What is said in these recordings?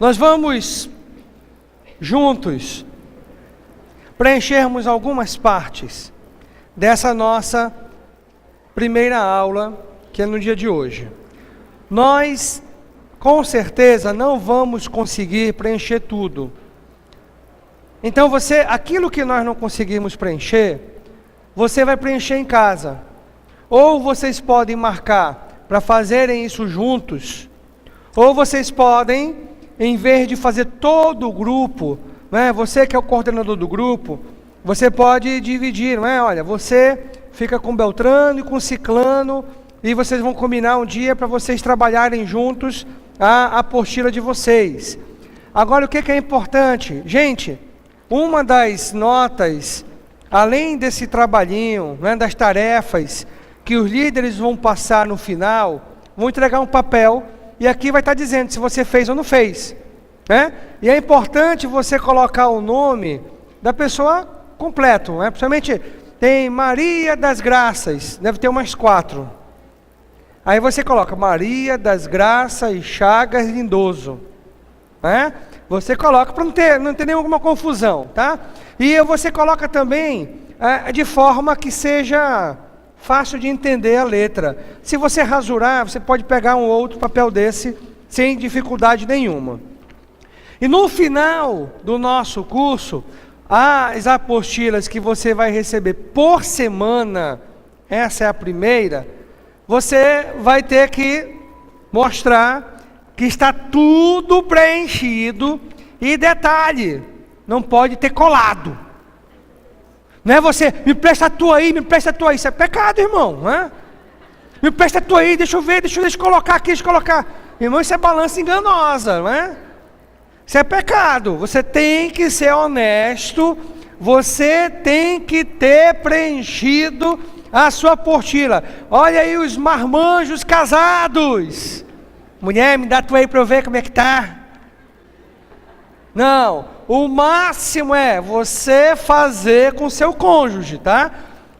Nós vamos juntos preenchermos algumas partes dessa nossa primeira aula, que é no dia de hoje. Nós, com certeza, não vamos conseguir preencher tudo. Então aquilo que nós não conseguimos preencher, você vai preencher em casa. Ou vocês podem marcar para fazerem isso juntos, ou vocês podem, em vez de fazer todo o grupo, né, você que é o coordenador do grupo, você pode dividir, não é? Olha, você fica com Beltrano e com Ciclano, e vocês vão combinar um dia para vocês trabalharem juntos a apostila de vocês. Agora, o que é importante? Gente, uma das notas, além desse trabalhinho, né, das tarefas que os líderes vão passar no final, vão entregar um papel, e aqui vai estar dizendo se você fez ou não fez, né? E é importante você colocar o nome da pessoa completo, né? Principalmente tem Maria das Graças, deve ter umas 4. Aí você coloca Maria das Graças Chagas Lindoso, né? Você coloca para não ter nenhuma confusão, tá? E você coloca também de forma que seja fácil de entender a letra. Se você rasurar, você pode pegar um outro papel desse sem dificuldade nenhuma. E no final do nosso curso, as apostilas que você vai receber por semana, essa é a primeira, você vai ter que mostrar que está tudo preenchido. E detalhe, não pode ter colado. Não é você, me presta a tua aí, isso é pecado, irmão, né? Me presta a tua aí, deixa eu ver, deixa eu colocar aqui, Irmão, isso é balança enganosa, não é? Isso é pecado. Você tem que ser honesto, você tem que ter preenchido a sua apostila. Olha aí os marmanjos casados. Mulher, me dá a tua aí para eu ver como é que tá. Não, o máximo é você fazer com seu cônjuge, tá?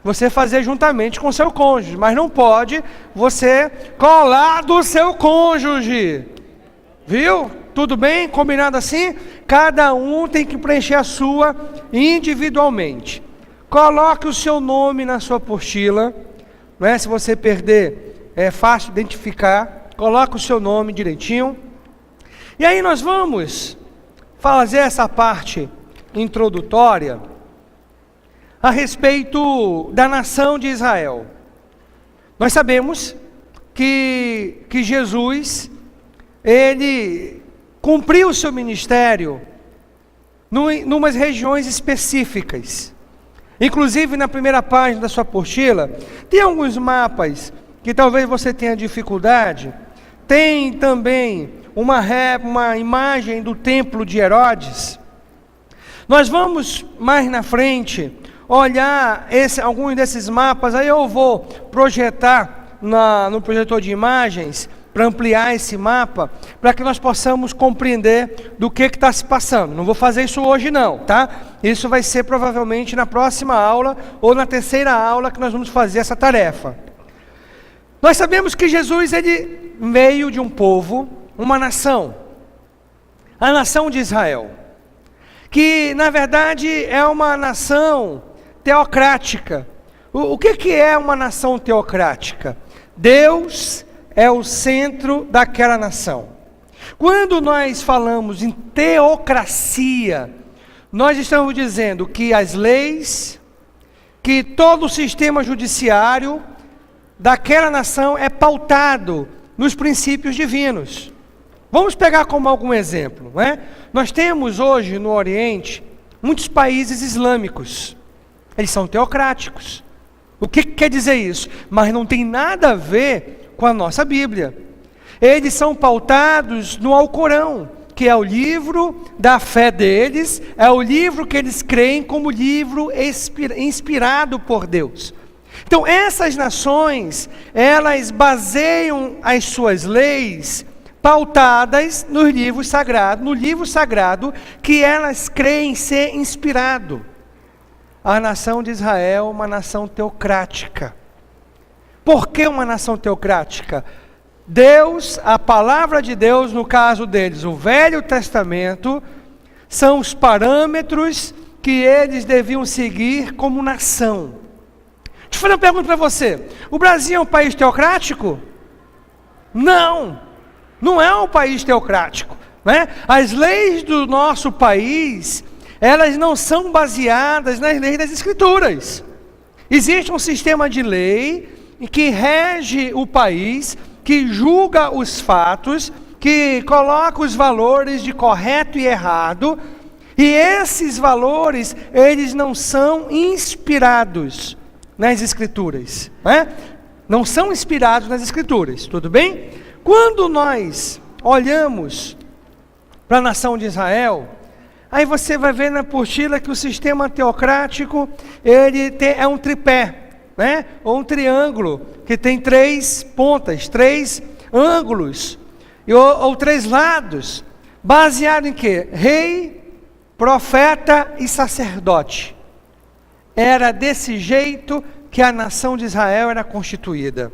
Você fazer juntamente com seu cônjuge, mas não pode você colar do seu cônjuge. Viu? Tudo bem? Combinado assim? Cada um tem que preencher a sua individualmente. Coloque o seu nome na sua apostila, não é? Se você perder, é fácil identificar. Coloque o seu nome direitinho. E aí nós vamos fazer essa parte introdutória a respeito da nação de Israel. Nós sabemos que Jesus, ele cumpriu o seu ministério numas regiões específicas. Inclusive na primeira página da sua apostila, tem alguns mapas que talvez você tenha dificuldade. Tem também uma imagem do templo de Herodes. Nós vamos mais na frente olhar alguns desses mapas. Aí eu vou projetar no projetor de imagens para ampliar esse mapa, para que nós possamos compreender do que está se passando. Não vou fazer isso hoje não, tá? Isso vai ser provavelmente na próxima aula ou na terceira aula que nós vamos fazer essa tarefa. Nós sabemos que Jesus, ele veio de um povo, uma nação, a nação de Israel, que na verdade é uma nação teocrática. O que é uma nação teocrática? Deus é o centro daquela nação. Quando nós falamos em teocracia, nós estamos dizendo que as leis, que todo o sistema judiciário daquela nação é pautado nos princípios divinos. Vamos pegar como algum exemplo, né? Nós temos hoje no Oriente muitos países islâmicos. Eles são teocráticos. O que quer dizer isso? Mas não tem nada a ver com a nossa Bíblia. Eles são pautados no Alcorão, que é o livro da fé deles, é o livro que eles creem como livro inspirado por Deus. Então essas nações, elas baseiam as suas leis pautadas no livro sagrado que elas creem ser inspirado. A nação de Israel é uma nação teocrática. Por que uma nação teocrática? Deus, a palavra de Deus, no caso deles, o Velho Testamento, são os parâmetros que eles deviam seguir como nação. Deixa eu fazer uma pergunta para você. O Brasil é um país teocrático? Não, não é um país teocrático, né? As leis do nosso país, elas não são baseadas nas leis das Escrituras. Existe um sistema de lei que rege o país, que julga os fatos, que coloca os valores de correto e errado, e esses valores, eles não são inspirados nas Escrituras, né? Não são inspirados nas Escrituras, tudo bem? Quando nós olhamos para a nação de Israel, aí você vai ver na apostila que o sistema teocrático, é um tripé, né? Ou um triângulo, que tem 3 pontas, 3 ângulos, ou 3 lados, baseado em quê? Rei, profeta e sacerdote. Era desse jeito que a nação de Israel era constituída.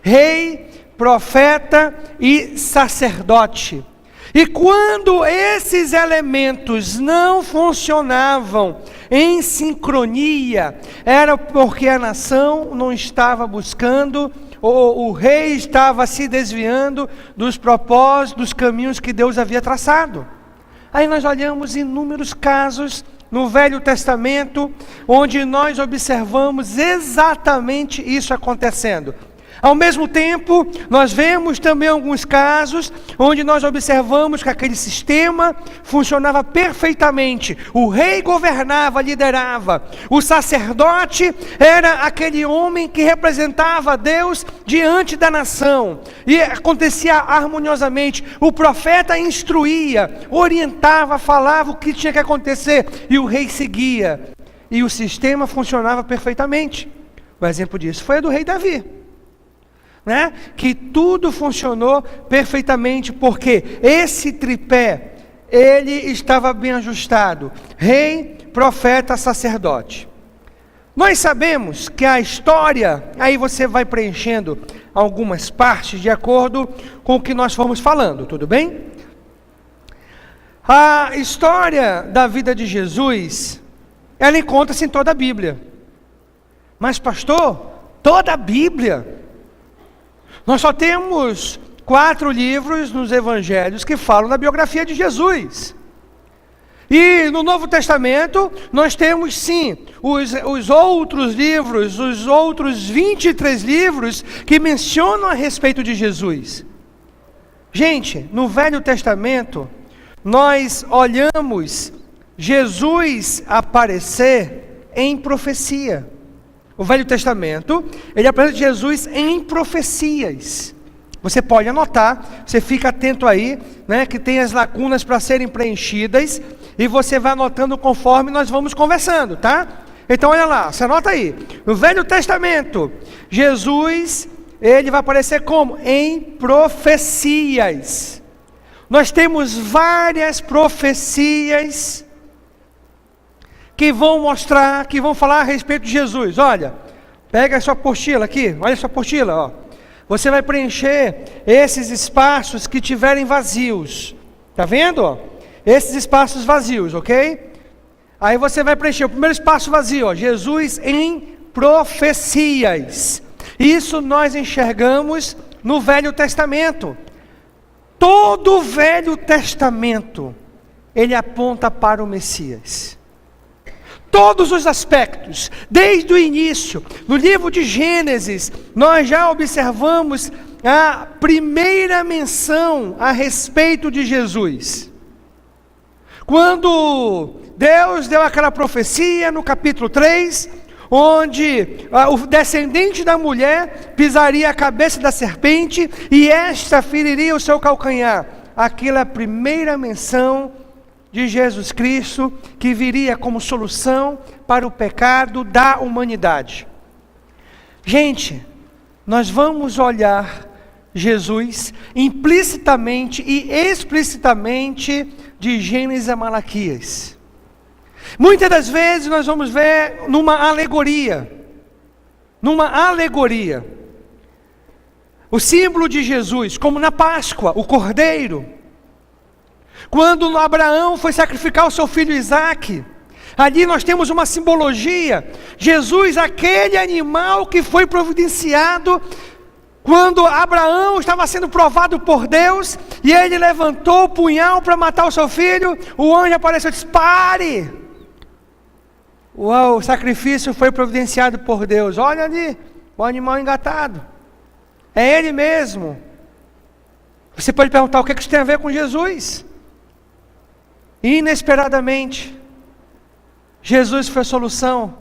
Rei, profeta e sacerdote. E quando esses elementos não funcionavam em sincronia, era porque a nação não estava buscando, ou o rei estava se desviando dos propósitos, dos caminhos que Deus havia traçado. Aí nós olhamos inúmeros casos no Velho Testamento, onde nós observamos exatamente isso acontecendo. Ao mesmo tempo, nós vemos também alguns casos onde nós observamos que aquele sistema funcionava perfeitamente. O rei governava, liderava. O sacerdote era aquele homem que representava Deus diante da nação. E acontecia harmoniosamente. O profeta instruía, orientava, falava o que tinha que acontecer. E o rei seguia. E o sistema funcionava perfeitamente. O exemplo disso foi o do rei Davi. Né? Que tudo funcionou perfeitamente, porque esse tripé, ele estava bem ajustado: rei, profeta, sacerdote. Nós sabemos que a história, aí você vai preenchendo algumas partes de acordo com o que nós fomos falando, tudo bem? A história da vida de Jesus, ela encontra-se em toda a Bíblia. Mas pastor, toda a Bíblia? Nós só temos 4 livros nos evangelhos que falam da biografia de Jesus. E no Novo Testamento, nós temos sim, os outros livros, os outros 23 livros que mencionam a respeito de Jesus. Gente, no Velho Testamento, nós olhamos Jesus aparecer em profecia. O Velho Testamento, ele apresenta Jesus em profecias. Você pode anotar, você fica atento aí, né, que tem as lacunas para serem preenchidas, e você vai anotando conforme nós vamos conversando, tá? Então olha lá, você anota aí. No Velho Testamento, Jesus, ele vai aparecer como? Em profecias. Nós temos várias profecias que vão mostrar, que vão falar a respeito de Jesus. Olha, pega a sua apostila aqui, olha a sua apostila, ó. Você vai preencher esses espaços que tiverem vazios. Tá vendo? Ó? Esses espaços vazios, ok? Aí você vai preencher o primeiro espaço vazio, ó, Jesus em profecias. Isso nós enxergamos no Velho Testamento. Todo o Velho Testamento, ele aponta para o Messias. Todos os aspectos, desde o início, no livro de Gênesis, nós já observamos a primeira menção a respeito de Jesus. Quando Deus deu aquela profecia no capítulo 3, onde o descendente da mulher pisaria a cabeça da serpente e esta feriria o seu calcanhar. Aquela é a primeira menção de Jesus Cristo, que viria como solução para o pecado da humanidade. Gente, nós vamos olhar Jesus implicitamente e explicitamente de Gênesis a Malaquias. Muitas das vezes nós vamos ver numa alegoria. O símbolo de Jesus, como na Páscoa, o Cordeiro. Quando Abraão foi sacrificar o seu filho Isaque, ali nós temos uma simbologia. Jesus, aquele animal que foi providenciado quando Abraão estava sendo provado por Deus, e ele levantou o punhal para matar o seu filho, o anjo apareceu e disse: pare! O sacrifício foi providenciado por Deus. Olha ali, o animal engatado. É ele mesmo. Você pode perguntar: o que isso tem a ver com Jesus? Inesperadamente, Jesus foi a solução.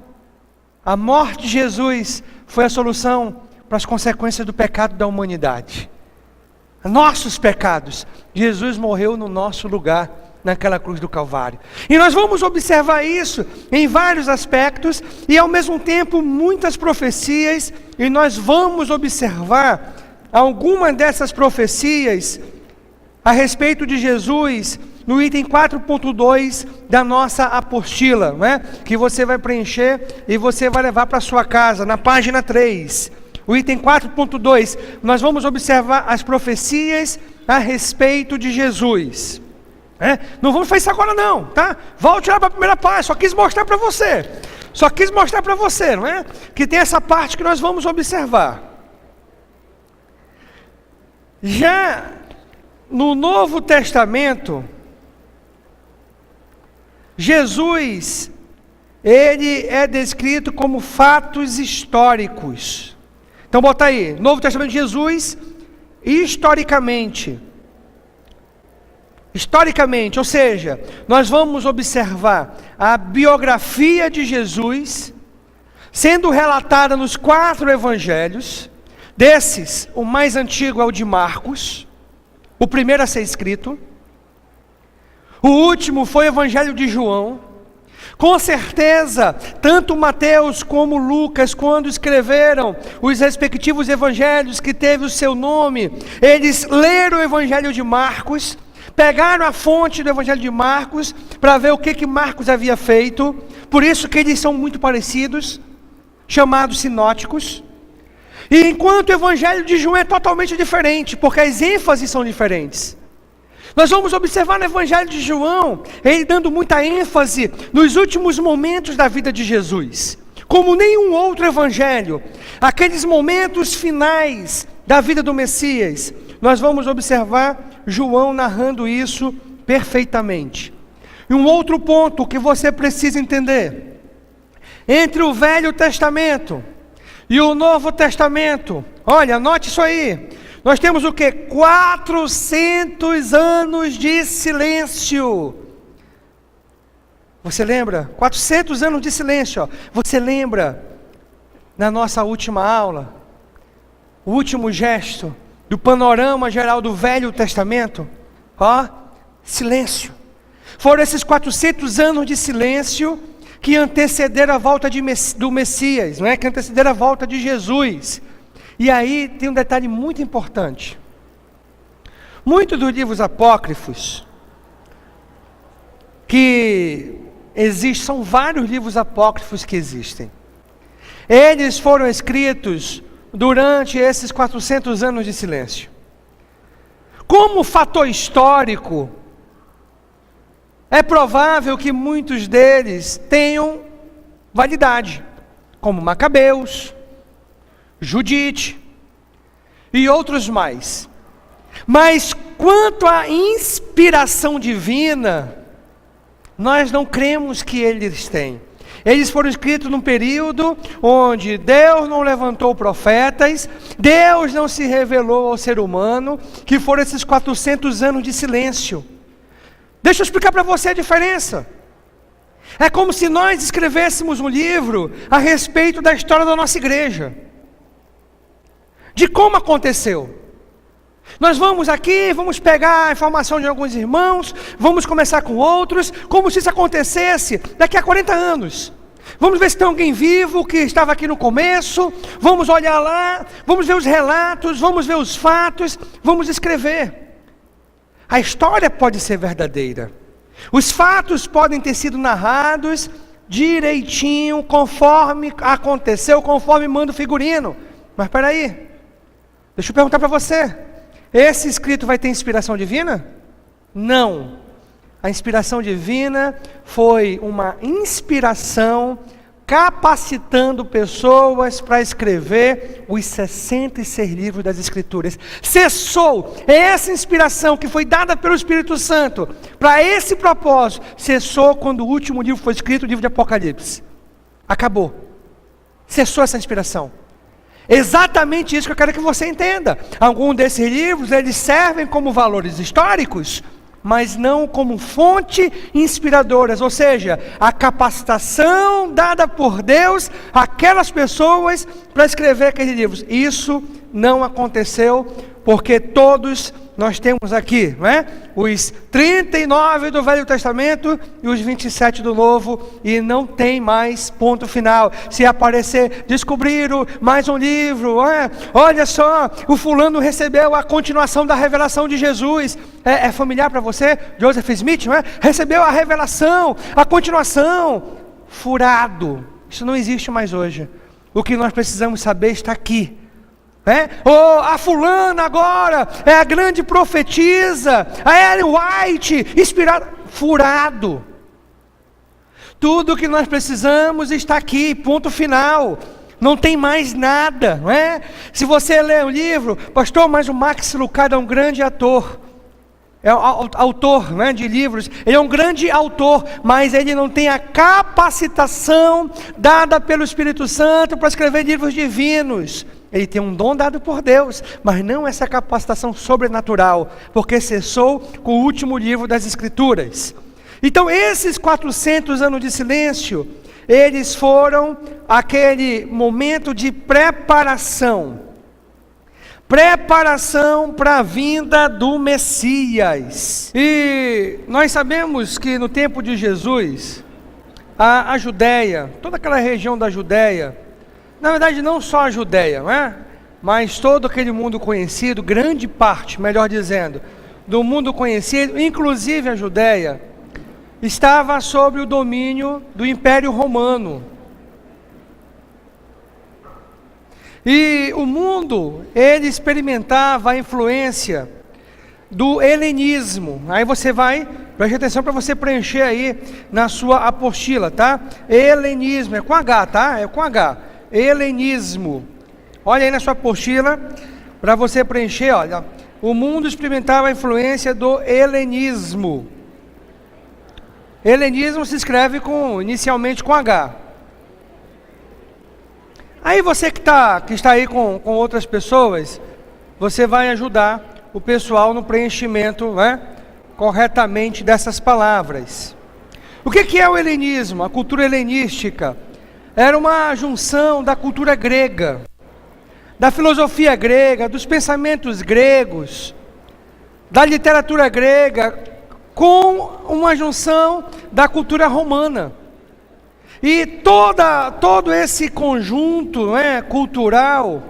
A morte de Jesus foi a solução para as consequências do pecado da humanidade. Nossos pecados. Jesus morreu no nosso lugar, naquela cruz do Calvário. E nós vamos observar isso em vários aspectos, e ao mesmo tempo muitas profecias, e nós vamos observar algumas dessas profecias a respeito de Jesus no item 4.2 da nossa apostila, né? Que você vai preencher e você vai levar para sua casa, na página 3. O item 4.2, nós vamos observar as profecias a respeito de Jesus. Não vamos fazer isso agora não, tá? Volte lá para a primeira página, só quis mostrar para você. Não é? Que tem essa parte que nós vamos observar. Já no Novo Testamento, Jesus, ele é descrito como fatos históricos. Então bota aí, Novo Testamento de Jesus, historicamente, ou seja, nós vamos observar a biografia de Jesus sendo relatada nos 4 evangelhos. Desses, o mais antigo é o de Marcos, o primeiro a ser escrito. O último foi o evangelho de João. Com certeza, tanto Mateus como Lucas, quando escreveram os respectivos evangelhos que teve o seu nome, eles leram o evangelho de Marcos, pegaram a fonte do evangelho de Marcos para ver o que Marcos havia feito. Por isso que eles são muito parecidos, chamados sinóticos. E enquanto o evangelho de João é totalmente diferente, porque as ênfases são diferentes. Nós vamos observar no evangelho de João, ele dando muita ênfase nos últimos momentos da vida de Jesus. Como nenhum outro evangelho, aqueles momentos finais da vida do Messias, nós vamos observar João narrando isso perfeitamente. E um outro ponto que você precisa entender: entre o Velho Testamento e o Novo Testamento, olha, anote isso aí. Nós temos o que? 400 anos de silêncio. Você lembra? 400 anos de silêncio. Ó. Você lembra, na nossa última aula, o último gesto do panorama geral do Velho Testamento? Ó, silêncio. Foram esses 400 anos de silêncio que antecederam a volta do Messias, não é? Que antecederam a volta de Jesus. E aí tem um detalhe muito importante. Muitos dos livros apócrifos que existem, são vários livros apócrifos que existem. Eles foram escritos durante esses 400 anos de silêncio. Como fator histórico, é provável que muitos deles tenham validade, como Macabeus, Judite e outros mais. Mas quanto à inspiração divina, nós não cremos que eles têm. Eles foram escritos num período onde Deus não levantou profetas, Deus não se revelou ao ser humano, que foram esses 400 anos de silêncio. Deixa eu explicar para você a diferença. É como se nós escrevêssemos um livro a respeito da história da nossa igreja, de como aconteceu. Nós vamos aqui, vamos pegar a informação de alguns irmãos, vamos começar com outros, como se isso acontecesse daqui a 40 anos. Vamos ver se tem alguém vivo que estava aqui no começo. Vamos olhar lá, vamos ver os relatos, vamos ver os fatos, vamos escrever. A história pode ser verdadeira. Os fatos podem ter sido narrados direitinho, conforme aconteceu, conforme manda o figurino. Mas espera aí, deixa eu perguntar para você. Esse escrito vai ter inspiração divina? Não. A inspiração divina foi uma inspiração capacitando pessoas para escrever os 66 livros das Escrituras. Cessou. Essa inspiração que foi dada pelo Espírito Santo para esse propósito, cessou quando o último livro foi escrito, o livro de Apocalipse. Acabou. Cessou essa inspiração. Exatamente isso que eu quero que você entenda. Alguns desses livros, eles servem como valores históricos, mas não como fonte inspiradoras, ou seja, a capacitação dada por Deus àquelas pessoas para escrever aqueles livros. Isso não aconteceu, porque todos nós temos aqui, não é? Os 39 do Velho Testamento e os 27 do Novo, e não tem mais ponto final. Se aparecer, descobriram mais um livro, olha só, o fulano recebeu a continuação da revelação de Jesus. É familiar para você? Joseph Smith, não é? Recebeu a revelação, a continuação. Furado. Isso não existe mais hoje. O que nós precisamos saber está aqui. A fulana agora é a grande profetisa, a Ellen White, inspirada. Furado. Tudo que nós precisamos está aqui, ponto final. Não tem mais nada, não é? Se você ler o livro, pastor, mas o Max Lucado é um grande ator. É autor, né, de livros. Ele é um grande autor, mas ele não tem a capacitação dada pelo Espírito Santo para escrever livros divinos. Ele tem um dom dado por Deus, mas não essa capacitação sobrenatural, porque cessou com o último livro das Escrituras. Então esses 400 anos de silêncio, eles foram aquele momento de preparação para a vinda do Messias. E nós sabemos que no tempo de Jesus, a Judéia, toda aquela região da Judéia, na verdade não só a Judéia, não é? Mas todo aquele mundo conhecido, grande parte, melhor dizendo, do mundo conhecido, inclusive a Judéia, estava sob o domínio do Império Romano. E o mundo, ele experimentava a influência do helenismo. Aí você vai, preste atenção para você preencher aí na sua apostila, tá? Helenismo, é com H, tá? É com H. Helenismo. Olha aí na sua apostila, para você preencher, olha. O mundo experimentava a influência do helenismo. Helenismo se escreve inicialmente com H. Aí você que está aí com outras pessoas, você vai ajudar o pessoal no preenchimento, né, corretamente dessas palavras. O que é o helenismo? A cultura helenística era uma junção da cultura grega, da filosofia grega, dos pensamentos gregos, da literatura grega, com uma junção da cultura romana. E todo esse conjunto, né, cultural,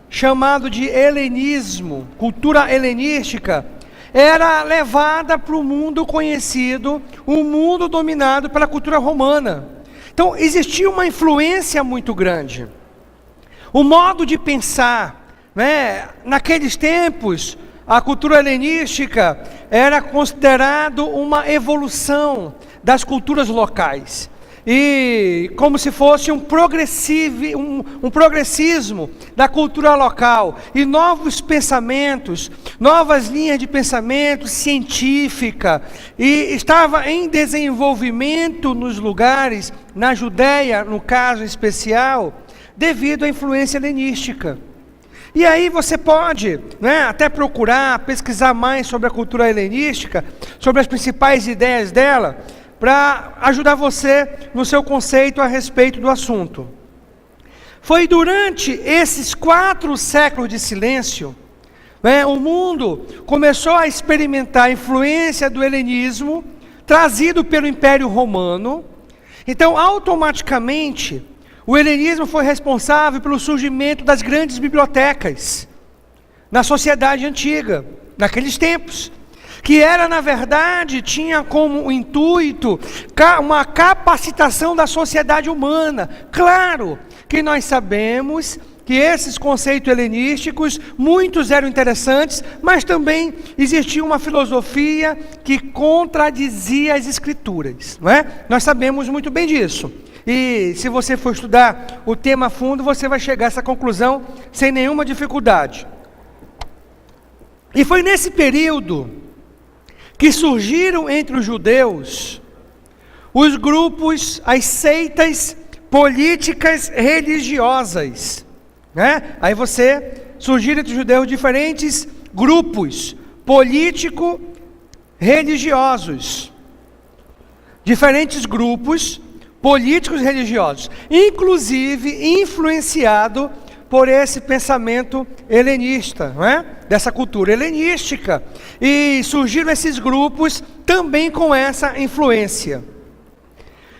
chamado de helenismo, cultura helenística, era levada para o mundo conhecido, um mundo dominado pela cultura romana. Então existia uma influência muito grande. O modo de pensar, né, naqueles tempos, a cultura helenística era considerado uma evolução das culturas locais. E como se fosse um progressismo da cultura local, e novos pensamentos, novas linhas de pensamento científica, e estava em desenvolvimento nos lugares, na Judéia, no caso especial, devido à influência helenística. E aí você pode, né, até procurar, pesquisar mais sobre a cultura helenística, sobre as principais ideias dela, para ajudar você no seu conceito a respeito do assunto. Foi durante esses 4 séculos de silêncio, né, o mundo começou a experimentar a influência do helenismo, trazido pelo Império Romano, Então, automaticamente, o helenismo foi responsável pelo surgimento das grandes bibliotecas na sociedade antiga, naqueles tempos, que era, na verdade, tinha como intuito uma capacitação da sociedade humana. Claro que nós sabemos que esses conceitos helenísticos, muitos eram interessantes, mas também existia uma filosofia que contradizia as escrituras, não é? Nós sabemos muito bem disso. E se você for estudar o tema a fundo, você vai chegar a essa conclusão sem nenhuma dificuldade. E foi nesse período que surgiram entre os judeus os grupos, as seitas políticas religiosas, né? Aí surgiram entre os judeus diferentes grupos político-religiosos, diferentes grupos políticos religiosos, inclusive influenciado por esse pensamento helenista, não é? Dessa cultura helenística, e surgiram esses grupos também com essa influência.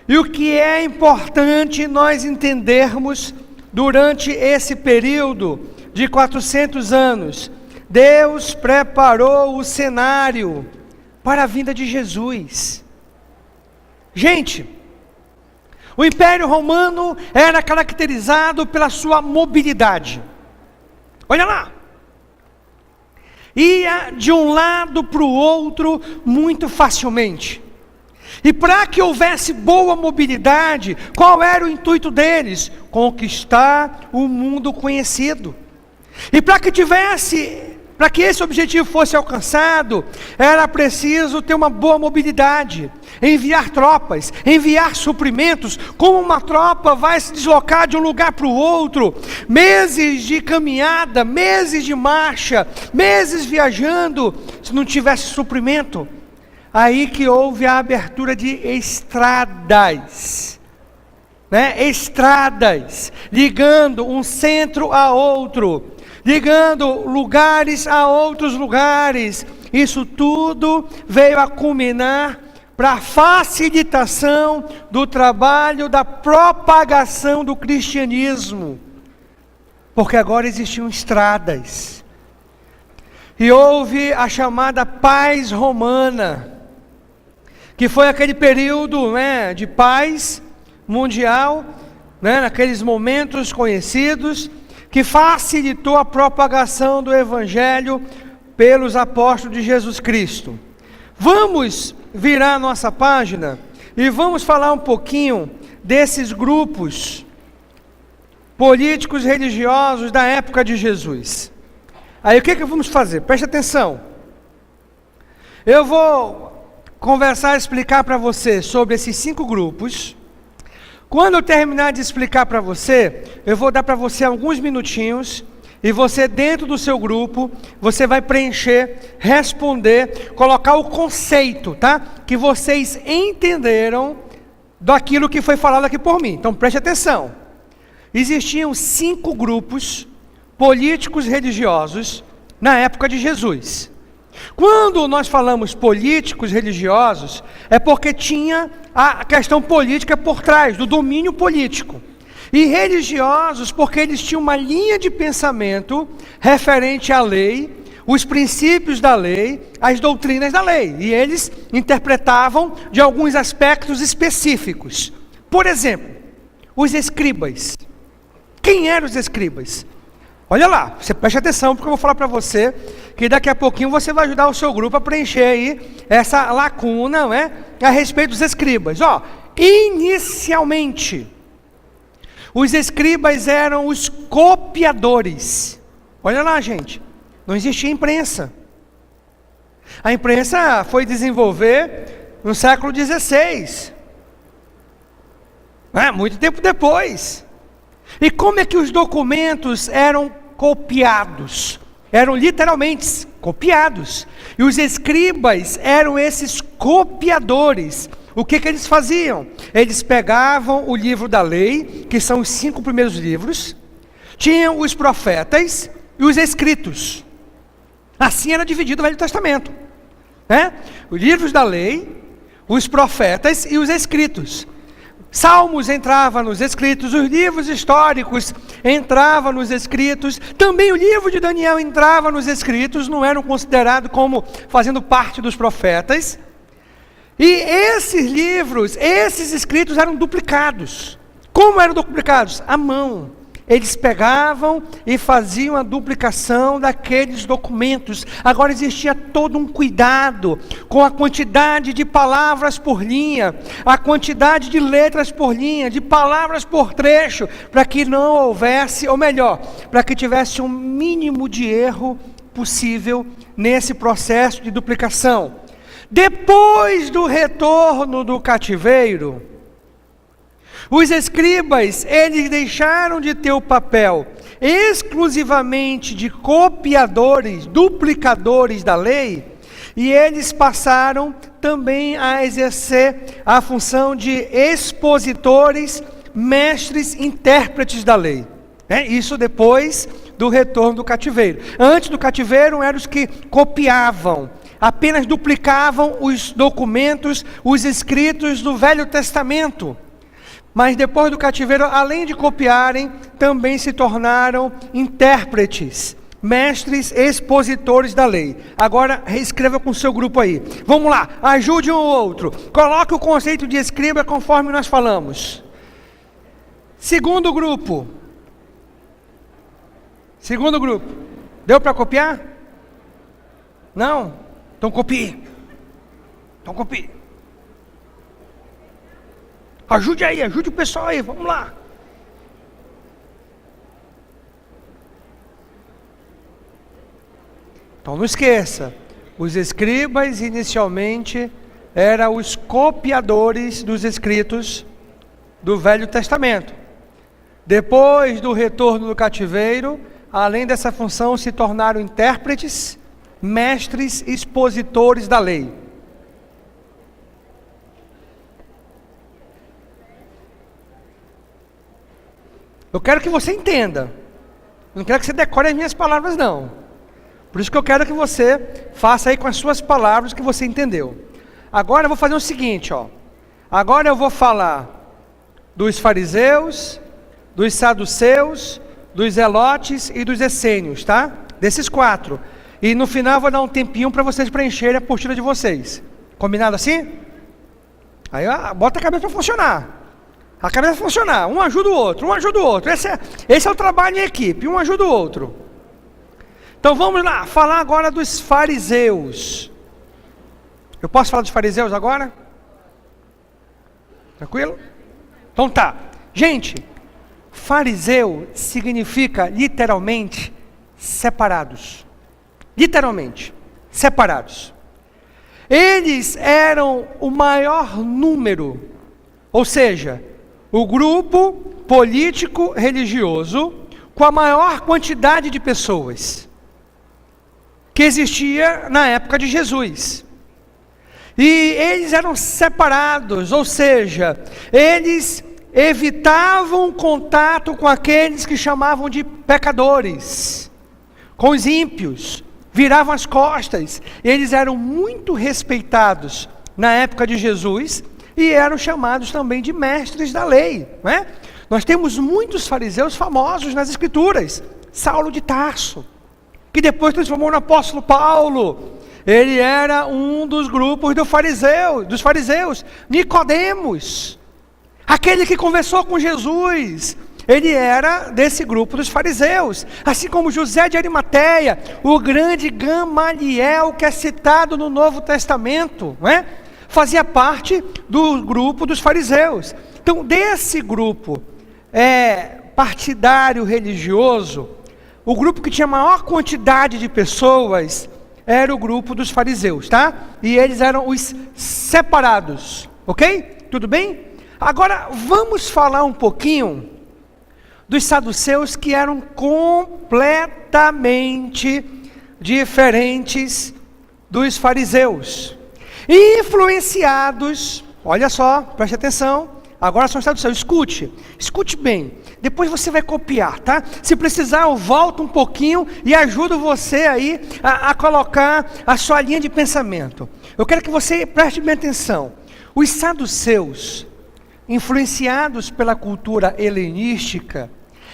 E o que é importante nós entendermos durante esse período de 400 anos, Deus preparou o cenário para a vinda de Jesus. Gente, o Império Romano era caracterizado pela sua mobilidade. Olha lá. Ia de um lado para o outro muito facilmente. E para que houvesse boa mobilidade, qual era o intuito deles? Conquistar o mundo conhecido. E para que esse objetivo fosse alcançado, era preciso ter uma boa mobilidade, enviar tropas, enviar suprimentos. Como uma tropa vai se deslocar de um lugar para o outro? Meses de caminhada, meses de marcha, meses viajando, se não tivesse suprimento. Aí que houve a abertura de estradas, né? Estradas, ligando um centro a outro, ligando lugares a outros lugares. Isso tudo veio a culminar para a facilitação do trabalho da propagação do cristianismo, porque agora existiam estradas. E houve a chamada paz romana, que foi aquele período, né, de paz mundial, né, naqueles momentos conhecidos, que facilitou a propagação do Evangelho pelos apóstolos de Jesus Cristo. Vamos virar a nossa página e vamos falar um pouquinho desses grupos políticos religiosos da época de Jesus. Aí o que vamos fazer? Preste atenção. Eu vou conversar, explicar para você sobre esses 5 grupos. Quando eu terminar de explicar para você, eu vou dar para você alguns minutinhos, e você dentro do seu grupo, você vai preencher, responder, colocar o conceito, tá? Que vocês entenderam daquilo que foi falado aqui por mim. Então preste atenção. Existiam 5 grupos políticos religiosos na época de Jesus. Quando nós falamos políticos religiosos, é porque tinha a questão política por trás, do domínio político. E religiosos, porque eles tinham uma linha de pensamento referente à lei, os princípios da lei, as doutrinas da lei. E eles interpretavam de alguns aspectos específicos. Por exemplo, os escribas. Quem eram os escribas? Olha lá, você preste atenção, porque eu vou falar para você que daqui a pouquinho você vai ajudar o seu grupo a preencher aí essa lacuna, né, a respeito dos escribas. Inicialmente, os escribas eram os copiadores. Olha lá, gente, não existia imprensa. A imprensa foi desenvolver no século XVI, muito tempo depois. E como é que os documentos eram copiados? Eram literalmente copiados. E os escribas eram esses copiadores. O que eles faziam? Eles pegavam o livro da lei, que são os 5 primeiros livros, tinham os profetas e os escritos. Assim era dividido o Velho Testamento, né? Os livros da lei, os profetas e os escritos. Salmos entrava nos escritos, os livros históricos entravam nos escritos, também o livro de Daniel entrava nos escritos, não eram considerados como fazendo parte dos profetas. E esses livros, esses escritos eram duplicados. Como eram duplicados? À mão. Eles pegavam e faziam a duplicação daqueles documentos. Agora existia todo um cuidado com a quantidade de palavras por linha, a quantidade de letras por linha, de palavras por trecho, para que não houvesse, ou melhor, para que tivesse um mínimo de erro possível nesse processo de duplicação. Depois do retorno do cativeiro, os escribas, eles deixaram de ter o papel exclusivamente de copiadores, duplicadores da lei, e eles passaram também a exercer a função de expositores, mestres, intérpretes da lei. Isso depois do retorno do cativeiro. Antes do cativeiro eram os que copiavam, apenas duplicavam os documentos, os escritos do Velho Testamento. Mas depois do cativeiro, além de copiarem, também se tornaram intérpretes, mestres, expositores da lei. Agora, reescreva com o seu grupo aí. Vamos lá, ajude um ou outro. Coloque o conceito de escriba conforme nós falamos. Segundo grupo. Segundo grupo. Deu para copiar? Não? Então copie. Então copie. Ajude aí, ajude o pessoal aí, vamos lá. Então não esqueça, os escribas inicialmente eram os copiadores dos escritos do Velho Testamento. Depois do retorno do cativeiro, além dessa função, se tornaram intérpretes, mestres, expositores da lei. Eu quero que você entenda. Eu não quero que você decore as minhas palavras, não. Por isso que eu quero que você faça aí com as suas palavras que você entendeu. Agora eu vou fazer o seguinte, ó. Agora eu vou falar dos fariseus, dos saduceus, dos zelotes e dos essênios, tá? Desses 4. E no final eu vou dar um tempinho para vocês preencherem a apostila de vocês. Combinado assim? Aí ó, bota a cabeça para funcionar. A cabeça vai funcionar, um ajuda o outro, um ajuda o outro. Esse é o trabalho em equipe, um ajuda o outro. Então vamos lá, falar agora dos fariseus. Eu posso falar dos fariseus agora? Tranquilo? Então tá. Gente, fariseu significa literalmente separados. Literalmente, separados. Eles eram o maior número, ou seja, o grupo político religioso com a maior quantidade de pessoas que existia na época de Jesus. E eles eram separados, ou seja, eles evitavam contato com aqueles que chamavam de pecadores, com os ímpios, viravam as costas. Eles eram muito respeitados na época de Jesus, e eram chamados também de mestres da lei, não é? Nós temos muitos fariseus famosos nas escrituras. Saulo de Tarso, que depois transformou no apóstolo Paulo. Ele era um dos grupos dos fariseus. Nicodemos, aquele que conversou com Jesus, ele era desse grupo dos fariseus. Assim como José de Arimateia, o grande Gamaliel, que é citado no Novo Testamento, não é? Fazia parte do grupo dos fariseus. Então, desse grupo partidário religioso, o grupo que tinha maior quantidade de pessoas era o grupo dos fariseus, tá? E eles eram os separados, ok? Tudo bem? Agora, vamos falar um pouquinho dos saduceus, que eram completamente diferentes dos fariseus. Influenciados, olha só, preste atenção, agora são os saduceus, escute bem, depois você vai copiar, tá? Se precisar eu volto um pouquinho e ajudo você aí a colocar a sua linha de pensamento. Eu quero que você preste bem atenção. Os saduceus influenciados pela cultura helenística,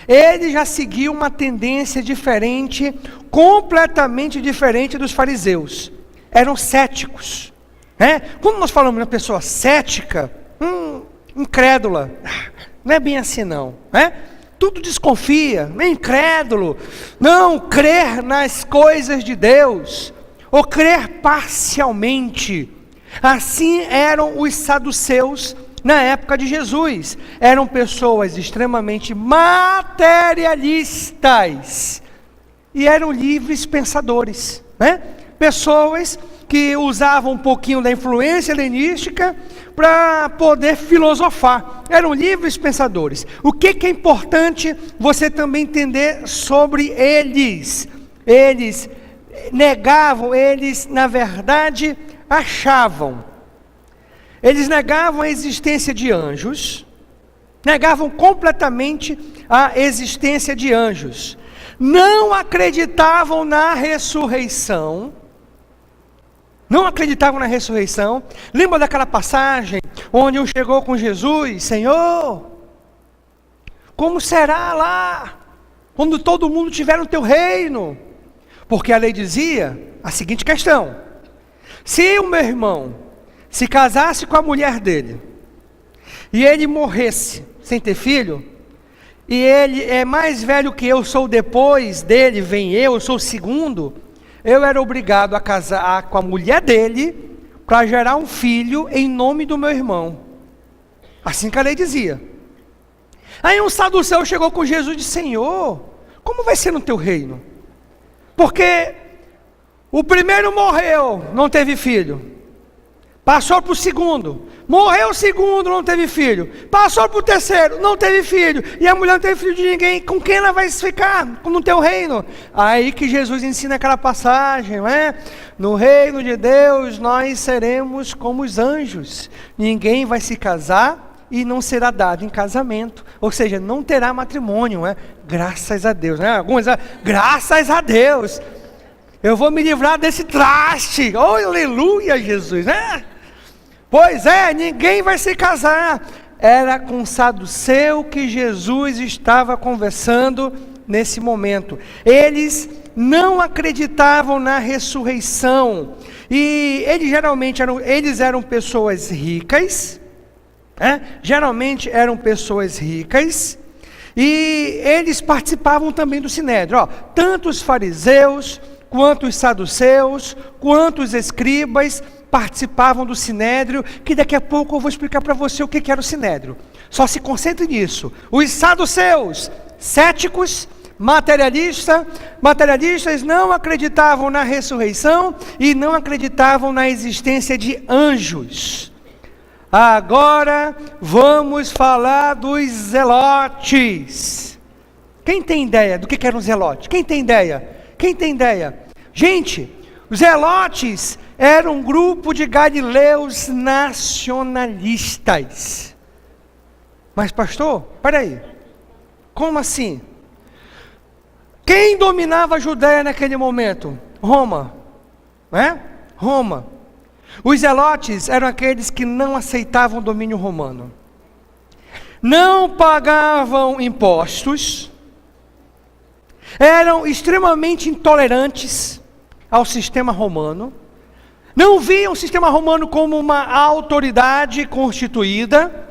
eles já seguiam uma tendência diferente, completamente diferente dos fariseus. Eram céticos, né? Quando nós falamos de uma pessoa cética, incrédula, não é bem assim não, né? Tudo desconfia, é incrédulo, não crer nas coisas de Deus, ou crer parcialmente. Assim eram os saduceus na época de Jesus. Eram pessoas extremamente materialistas e eram livres pensadores, né? Pessoas que usavam um pouquinho da influência helenística para poder filosofar. Eram livres pensadores. O que é importante você também entender sobre eles? Eles negavam, eles na verdade achavam. Eles negavam a existência de anjos, negavam completamente a existência de anjos. Não acreditavam na ressurreição. Não acreditavam na ressurreição. Lembra daquela passagem onde um chegou com Jesus: Senhor, como será lá, quando todo mundo tiver no teu reino? Porque a lei dizia a seguinte questão: se o meu irmão se casasse com a mulher dele, e ele morresse sem ter filho, e ele é mais velho que eu sou, depois dele vem eu sou o segundo, eu era obrigado a casar com a mulher dele, para gerar um filho em nome do meu irmão. Assim que a lei dizia. Aí um saduceu chegou com Jesus e disse: Senhor, como vai ser no teu reino? Porque o primeiro morreu, não teve filho. Passou para o segundo, morreu o segundo, não teve filho. Passou para o terceiro, não teve filho. E a mulher não teve filho de ninguém. Com quem ela vai ficar no teu reino? Aí que Jesus ensina aquela passagem, não é? No reino de Deus nós seremos como os anjos. Ninguém vai se casar e não será dado em casamento. Ou seja, não terá matrimônio, não é? Graças a Deus, né? Alguns, graças a Deus. Eu vou me livrar desse traste. Oh, aleluia, Jesus, né? Pois é, ninguém vai se casar. Era com o saduceu que Jesus estava conversando nesse momento. Eles não acreditavam na ressurreição. E eles eram pessoas ricas. Geralmente eram pessoas ricas. E eles participavam também do sinédrio. Tanto os fariseus, quanto os saduceus, quanto os escribas participavam do sinédrio, que daqui a pouco eu vou explicar para você o que era o sinédrio. Só se concentre nisso. Os saduceus, céticos, materialistas não acreditavam na ressurreição e não acreditavam na existência de anjos. Agora vamos falar dos zelotes. Quem tem ideia do que era um zelote? Quem tem ideia? Quem tem ideia? Gente, os zelotes eram um grupo de galileus nacionalistas. Mas pastor, peraí, como assim? Quem dominava a Judéia naquele momento? Roma, Roma. Os zelotes eram aqueles que não aceitavam o domínio romano. Não pagavam impostos. Eram extremamente intolerantes ao sistema romano. Não viam o sistema romano como uma autoridade constituída.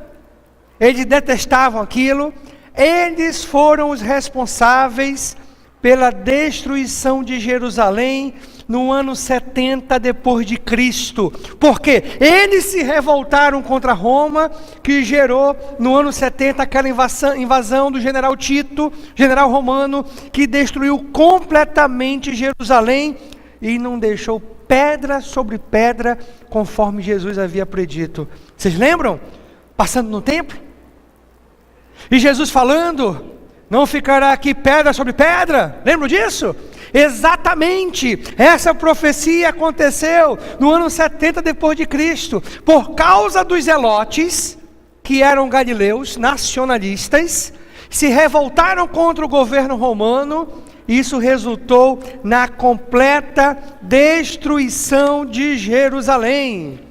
Eles detestavam aquilo. Eles foram os responsáveis pela destruição de Jerusalém no ano 70 depois de Cristo. Porque eles se revoltaram contra Roma, que gerou no ano 70 aquela invasão do general Tito, general romano, que destruiu completamente Jerusalém e não deixou pedra sobre pedra, conforme Jesus havia predito. Vocês lembram? Passando no templo? E Jesus falando: não ficará aqui pedra sobre pedra. Lembram disso? Exatamente, essa profecia aconteceu no ano 70 depois de Cristo, por causa dos zelotes, que eram galileus, nacionalistas, se revoltaram contra o governo romano. Isso resultou na completa destruição de Jerusalém.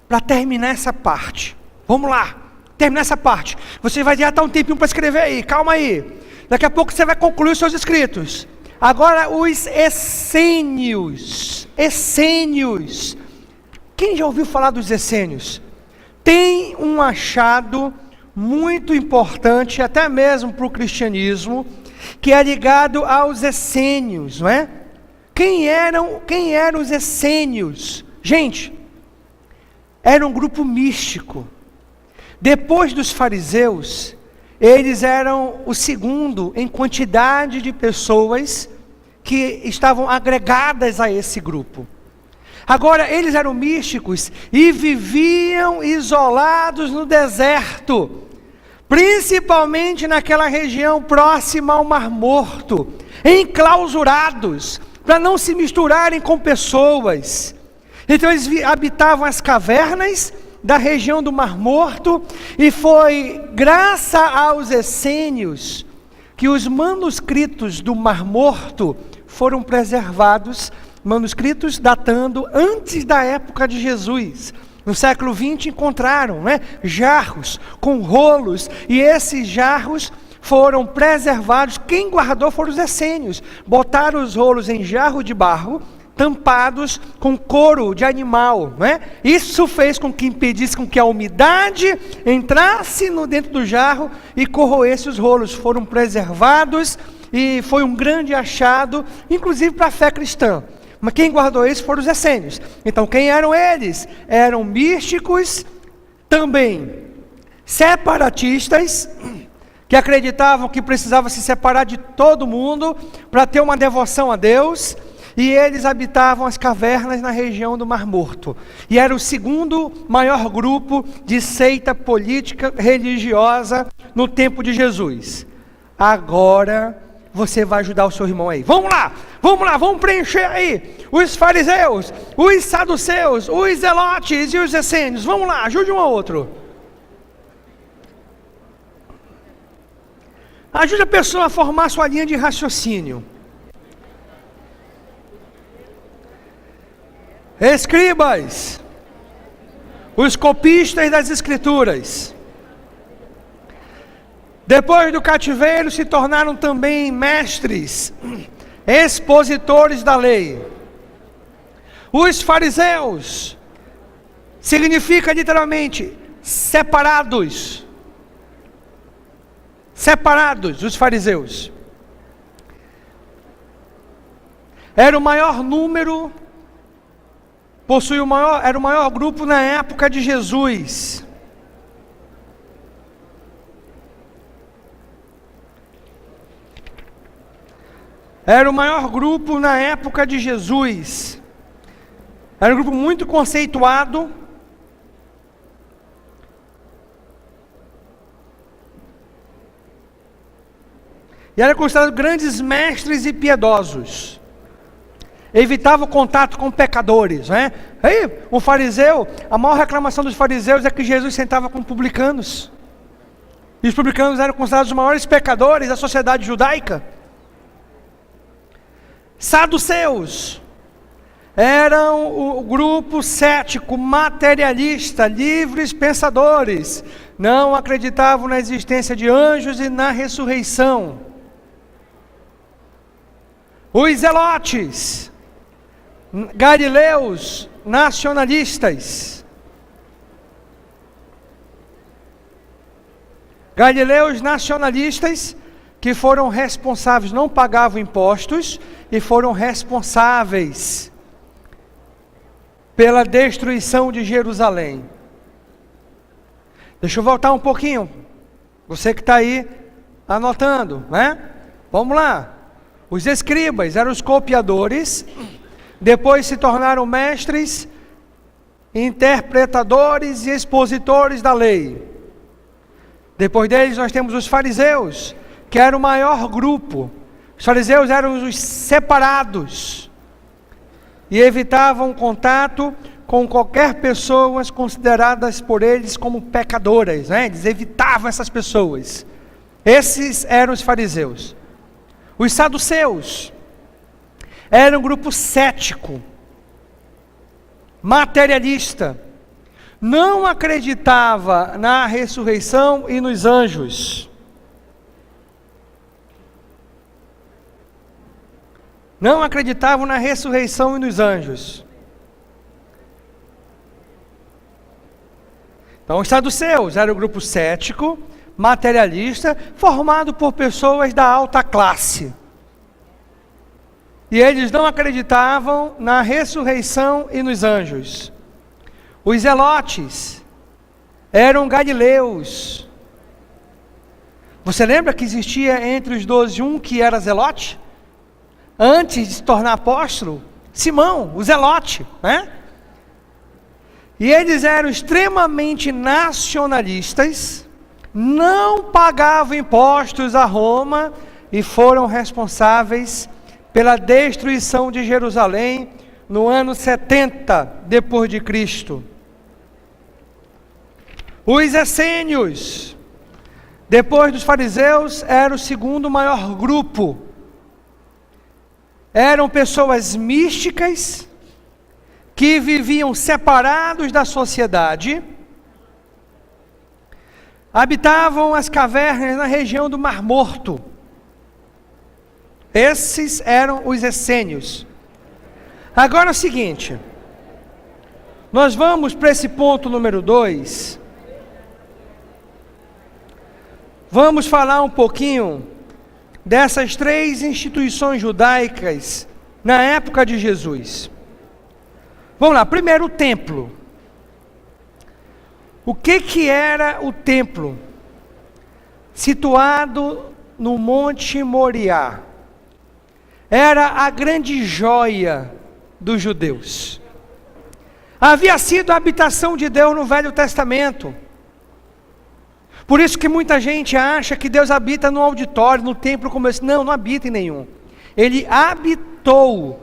Para terminar essa parte, vamos lá, terminar essa parte. Você vai diretar um tempinho para escrever aí, calma aí. Daqui a pouco você vai concluir os seus escritos. Agora os essênios. Essênios. Quem já ouviu falar dos essênios? Tem um achado muito importante, até mesmo para o cristianismo, que é ligado aos essênios, não é? Quem eram os essênios? Gente, era um grupo místico. Depois dos fariseus, eles eram o segundo em quantidade de pessoas que estavam agregadas a esse grupo. Agora, eles eram místicos e viviam isolados no deserto, principalmente naquela região próxima ao Mar Morto, enclausurados, para não se misturarem com pessoas. Então eles habitavam as cavernas da região do Mar Morto, e foi graças aos essênios que os manuscritos do Mar Morto foram preservados, manuscritos datando antes da época de Jesus. No século XX encontraram, jarros com rolos, e esses jarros foram preservados. Quem guardou foram os essênios. Botaram os rolos em jarro de barro, tampados com couro de animal, Isso fez com que impedisse com que a umidade entrasse dentro do jarro e corroesse os rolos. Foram preservados e foi um grande achado, inclusive para a fé cristã. Mas quem guardou isso foram os essênios. Então quem eram eles? Eram místicos, também separatistas, que acreditavam que precisava se separar de todo mundo para ter uma devoção a Deus. E eles habitavam as cavernas na região do Mar Morto. E era o segundo maior grupo de seita política religiosa no tempo de Jesus. Agora você vai ajudar o seu irmão aí. Vamos lá, vamos preencher aí. Os fariseus, os saduceus, os zelotes e os essênios. Vamos lá, ajude um ao outro. Ajude a pessoa a formar sua linha de raciocínio. Escribas, os copistas das escrituras. Depois do cativeiro se tornaram também mestres, expositores da lei. Os fariseus, significa literalmente separados. Separados, os fariseus. Era o maior número, era o maior grupo na época de Jesus. Era o maior grupo na época de Jesus. Era um grupo muito conceituado. E era considerado grandes mestres e piedosos. Evitava o contato com pecadores, Aí, o fariseu, a maior reclamação dos fariseus é que Jesus sentava com publicanos. E os publicanos eram considerados os maiores pecadores da sociedade judaica. Saduceus eram o grupo cético, materialista, livres pensadores. Não acreditavam na existência de anjos e na ressurreição. Os zelotes, galileus, nacionalistas. Galileus nacionalistas que foram responsáveis, não pagavam impostos e foram responsáveis pela destruição de Jerusalém. Deixa eu voltar um pouquinho. Você que está aí anotando, Vamos lá. Os escribas eram os copiadores, depois se tornaram mestres, interpretadores e expositores da lei. Depois deles nós temos os fariseus, que era o maior grupo. Os fariseus eram os separados e evitavam contato com qualquer pessoas consideradas por eles como pecadoras, Eles evitavam essas pessoas. Esses eram os fariseus. Os saduceus eram um grupo cético, materialista. não acreditava na ressurreição e nos anjos. Não acreditavam na ressurreição e nos anjos. Então, os saduceus era o grupo cético, materialista, formado por pessoas da alta classe. E eles não acreditavam na ressurreição e nos anjos. Os zelotes eram galileus. Você lembra que existia entre os 12 um que era zelote? Antes de se tornar apóstolo, Simão, o zelote, né? E eles eram extremamente nacionalistas, não pagavam impostos a Roma e foram responsáveis pela destruição de Jerusalém no ano 70 depois de Cristo. Os essênios, depois dos fariseus, eram o segundo maior grupo. Eram pessoas místicas que viviam separados da sociedade, habitavam as cavernas na região do Mar Morto. Esses eram os essênios. Agora é o seguinte, nós vamos para esse ponto número 2. Vamos falar um pouquinho dessas 3 instituições judaicas na época de Jesus. Vamos lá, primeiro o templo. O que era o templo? Situado no Monte Moriá. Era a grande joia dos judeus. Havia sido a habitação de Deus no Velho Testamento. Por isso que muita gente acha que Deus habita no auditório, no templo como esse. Não, não habita em nenhum. Ele habitou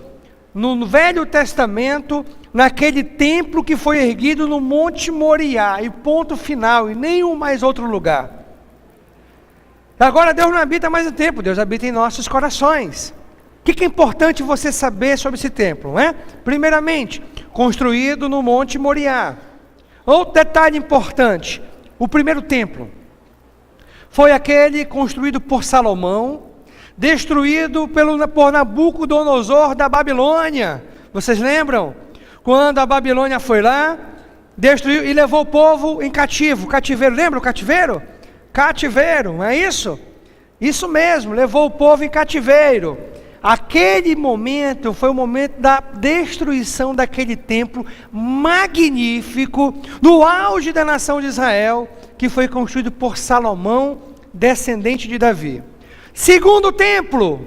no Velho Testamento, naquele templo que foi erguido no Monte Moriá, e ponto final, e nenhum mais outro lugar. Agora Deus não habita mais no templo, Deus habita em nossos corações. O que é importante você saber sobre esse templo, não é? Primeiramente, construído no Monte Moriá. Outro detalhe importante, o primeiro templo foi aquele construído por Salomão, destruído por Nabucodonosor da Babilônia. Vocês lembram? Quando a Babilônia foi lá, destruiu e levou o povo em cativeiro. Lembra o cativeiro? Cativeiro, não é isso? Isso mesmo, levou o povo em cativeiro. Aquele momento foi o momento da destruição daquele templo magnífico, no auge da nação de Israel, que foi construído por Salomão, descendente de Davi. Segundo templo,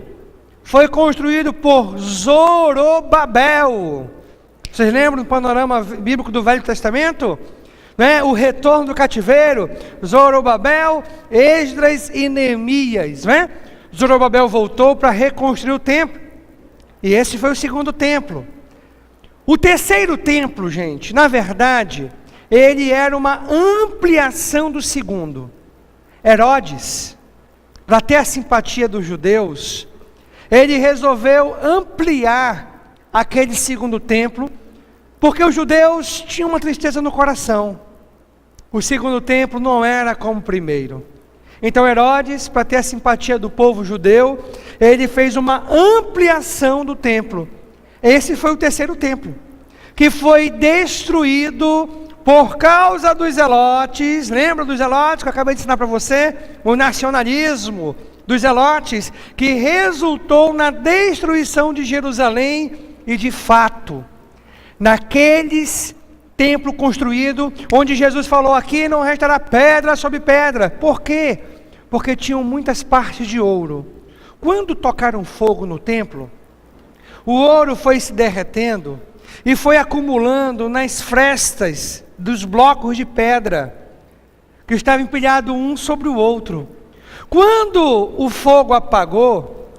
foi construído por Zorobabel. Vocês lembram do panorama bíblico do Velho Testamento? Né? O retorno do cativeiro, Zorobabel, Esdras e Neemias, né? Zorobabel voltou para reconstruir o templo, e esse foi o segundo templo. O terceiro templo, gente, na verdade, ele era uma ampliação do segundo. Herodes, para ter a simpatia dos judeus, ele resolveu ampliar aquele segundo templo, porque os judeus tinham uma tristeza no coração. O segundo templo não era como o primeiro. Então Herodes, para ter a simpatia do povo judeu, ele fez uma ampliação do templo. Esse foi o terceiro templo, que foi destruído por causa dos zelotes. Lembra dos zelotes que eu acabei de ensinar para você? O nacionalismo dos zelotes, que resultou na destruição de Jerusalém. E de fato, naqueles templo construído, onde Jesus falou, aqui não restará pedra sobre pedra. Por quê? Porque tinham muitas partes de ouro. Quando tocaram fogo no templo, o ouro foi se derretendo e foi acumulando nas frestas dos blocos de pedra, que estavam empilhados um sobre o outro. Quando o fogo apagou,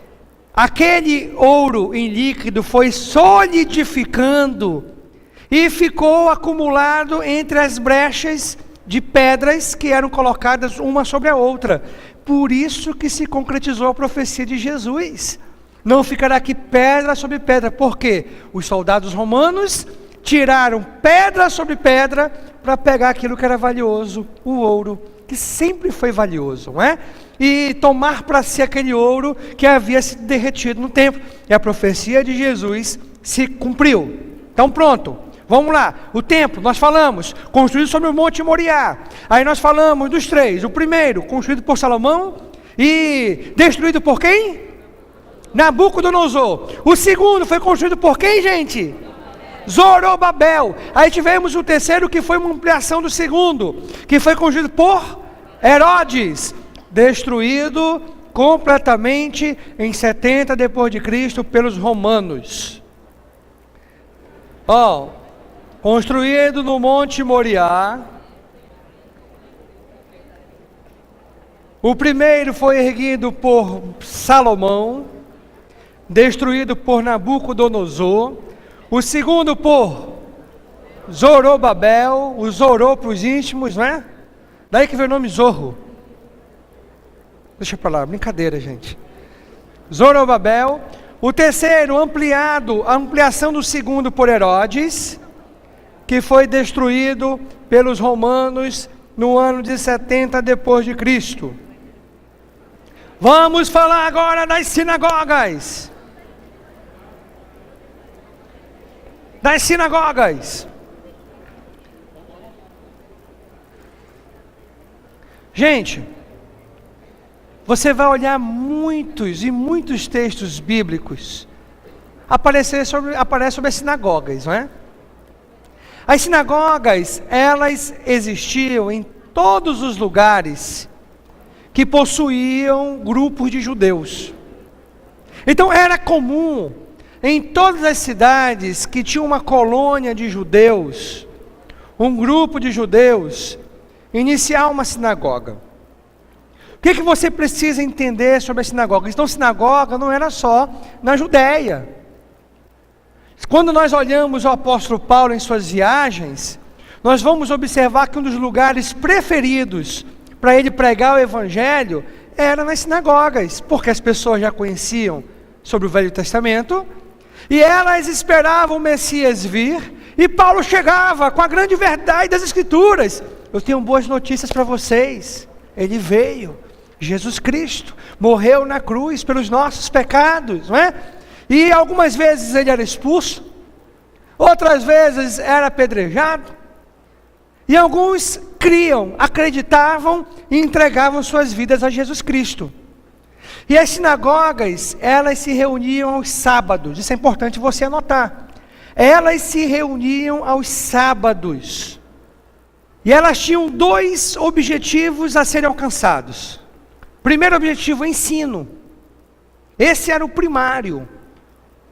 aquele ouro em líquido foi solidificando e ficou acumulado entre as brechas de pedras que eram colocadas uma sobre a outra. Por isso que se concretizou a profecia de Jesus. Não ficará aqui pedra sobre pedra. Por quê? Os soldados romanos tiraram pedra sobre pedra para pegar aquilo que era valioso, o ouro, que sempre foi valioso, não é? E tomar para si aquele ouro que havia se derretido no templo. E a profecia de Jesus se cumpriu. Então pronto, vamos lá. O templo, nós falamos, construído sobre o Monte Moriá. Aí nós falamos dos três. O primeiro, construído por Salomão e destruído por quem? Nabucodonosor. O segundo foi construído por quem, gente? Zorobabel. Aí tivemos o terceiro, que foi uma ampliação do segundo, que foi construído por Herodes, destruído completamente em 70 depois de Cristo pelos romanos. Construído no Monte Moriá. O primeiro foi erguido por Salomão, destruído por Nabucodonosor. O segundo por Zorobabel, o Zorô para os íntimos, não é? Daí que veio o nome Zorro. Deixa para lá, brincadeira, gente. Zorobabel. O terceiro, a ampliação do segundo por Herodes, que foi destruído pelos romanos no ano de 70 depois de Cristo. Vamos falar agora das sinagogas. Das sinagogas. Gente, você vai olhar muitos e muitos textos bíblicos aparece sobre as sinagogas, não é? As sinagogas, elas existiam em todos os lugares que possuíam grupos de judeus. Então era comum em todas as cidades que tinham uma colônia de judeus, um grupo de judeus, iniciar uma sinagoga. O que você precisa entender sobre a sinagoga? Então, sinagoga não era só na Judéia. Quando nós olhamos o apóstolo Paulo em suas viagens, nós vamos observar que um dos lugares preferidos para ele pregar o evangelho era nas sinagogas, porque as pessoas já conheciam sobre o Velho Testamento, e elas esperavam o Messias vir, e Paulo chegava com a grande verdade das Escrituras. Eu tenho boas notícias para vocês. Ele veio, Jesus Cristo, morreu na cruz pelos nossos pecados, não é? E algumas vezes ele era expulso, outras vezes era apedrejado, e alguns criam, acreditavam e entregavam suas vidas a Jesus Cristo. E as sinagogas, elas se reuniam aos sábados, isso é importante você anotar. Elas se reuniam aos sábados. E elas tinham dois objetivos a serem alcançados. Primeiro objetivo, ensino. Esse era o primário.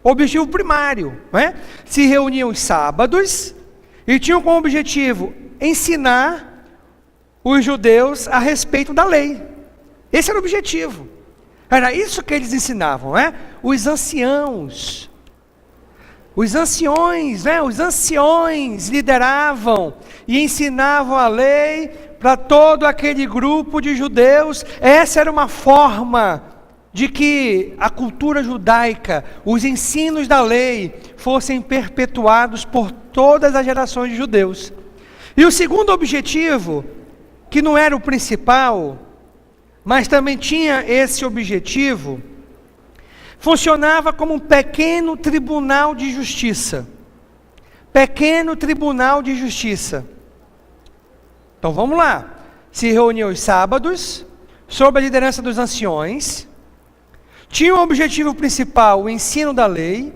O objetivo primário, não é? Se reuniam aos sábados e tinham como objetivo ensinar os judeus a respeito da lei. Esse era o objetivo. Era isso que eles ensinavam, não é? Os anciãos. Os anciões, né? Os anciões lideravam e ensinavam a lei para todo aquele grupo de judeus. Essa era uma forma de que a cultura judaica, os ensinos da lei, fossem perpetuados por todas as gerações de judeus. E o segundo objetivo, que não era o principal, mas também tinha esse objetivo, funcionava como um pequeno tribunal de justiça. Pequeno tribunal de justiça. Então vamos lá. Se reuniam aos sábados, sob a liderança dos anciões. Tinha o objetivo principal, o ensino da lei.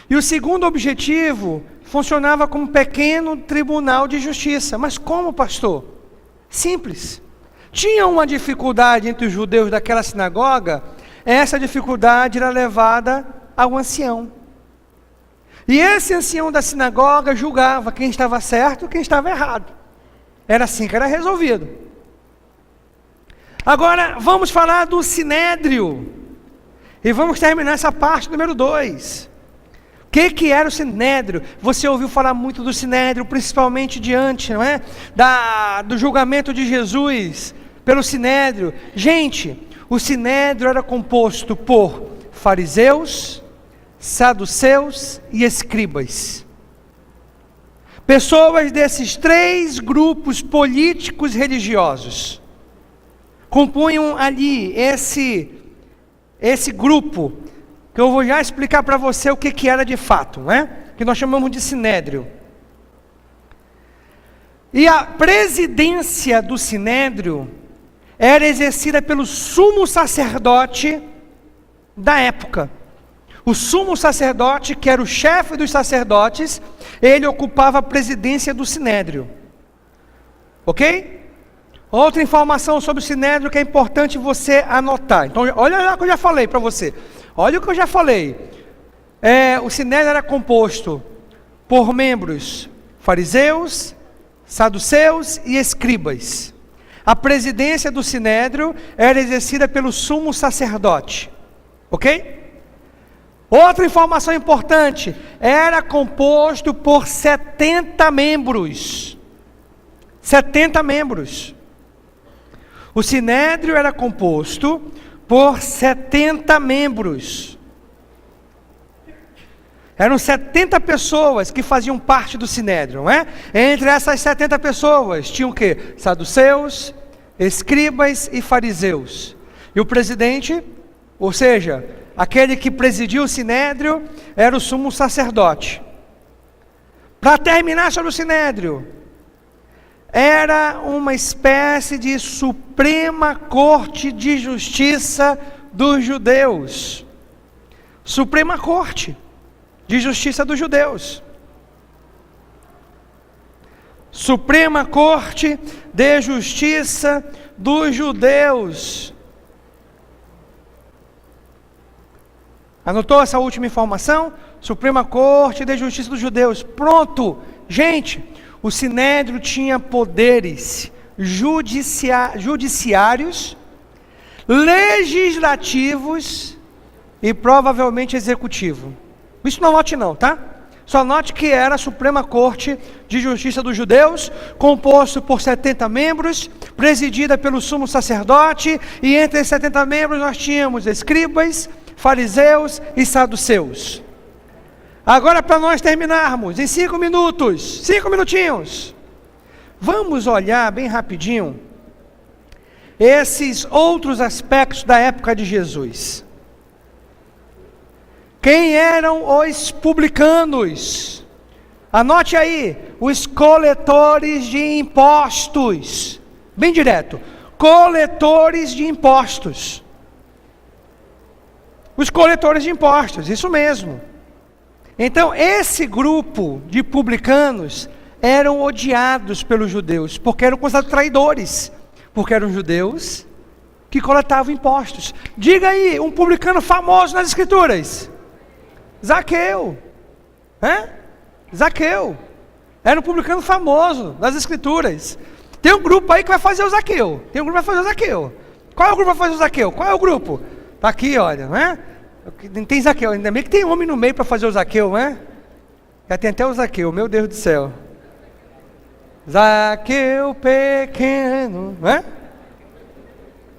E o segundo objetivo funcionava como um pequeno tribunal de justiça. Mas como, pastor? Simples. Tinha uma dificuldade entre os judeus daquela sinagoga. Essa dificuldade era levada ao ancião. E esse ancião da sinagoga julgava quem estava certo e quem estava errado. Era assim que era resolvido. Agora, vamos falar do sinédrio. E vamos terminar essa parte número 2. O que era o sinédrio? Você ouviu falar muito do sinédrio, principalmente diante, não é? Do julgamento de Jesus pelo sinédrio. Gente, o sinédrio era composto por fariseus, saduceus e escribas. pessoas desses três grupos políticos religiosos compunham ali esse grupo, que eu vou já explicar para você o que era de fato, né? Que nós chamamos de sinédrio. E a presidência do sinédrio era exercida pelo sumo sacerdote da época. O sumo sacerdote, que era o chefe dos sacerdotes, ele ocupava a presidência do sinédrio. Ok? Outra informação sobre o sinédrio que é importante você anotar. Então, olha lá o que eu já falei para você. Olha o que eu já falei. O sinédrio era composto por membros fariseus, saduceus e escribas. A presidência do sinédrio era exercida pelo sumo sacerdote. Ok? Outra informação importante, era composto por 70 membros. 70 membros. O sinédrio era composto por 70 membros. Eram 70 pessoas que faziam parte do sinédrio, não é? Entre essas 70 pessoas, tinham o quê? Saduceus, escribas e fariseus. E o presidente, ou seja, aquele que presidia o sinédrio, era o sumo sacerdote. Para terminar sobre o sinédrio, era uma espécie de suprema corte de justiça dos judeus. Suprema corte de justiça dos judeus. Suprema corte de justiça dos judeus. Anotou essa última informação? Suprema Corte de Justiça dos Judeus. Pronto! Gente, o sinédrio tinha poderes judiciários, legislativos e provavelmente executivo. Isso não anote não, tá? Só note que era a Suprema Corte de Justiça dos Judeus, composto por 70 membros, presidida pelo sumo sacerdote, e entre esses 70 membros nós tínhamos escribas, fariseus e saduceus. Agora, para nós terminarmos, em 5 minutos, 5 minutinhos, vamos olhar bem rapidinho esses outros aspectos da época de Jesus. Quem eram os publicanos? Anote aí, os coletores de impostos. Bem direto, coletores de impostos. Os coletores de impostos, isso mesmo. Então, esse grupo de publicanos eram odiados pelos judeus, porque eram considerados traidores, porque eram judeus que coletavam impostos. Diga aí, um publicano famoso nas Escrituras. Zaqueu. Zaqueu. Era um publicano famoso nas Escrituras. Tem um grupo aí que vai fazer o Zaqueu. Qual é o grupo que vai fazer o Zaqueu? Qual é o grupo? Está aqui, olha, não é? Não tem Zaqueu, ainda bem que tem homem no meio para fazer o Zaqueu, não é? Já tem até o Zaqueu, meu Deus do céu. Zaqueu pequeno, não é?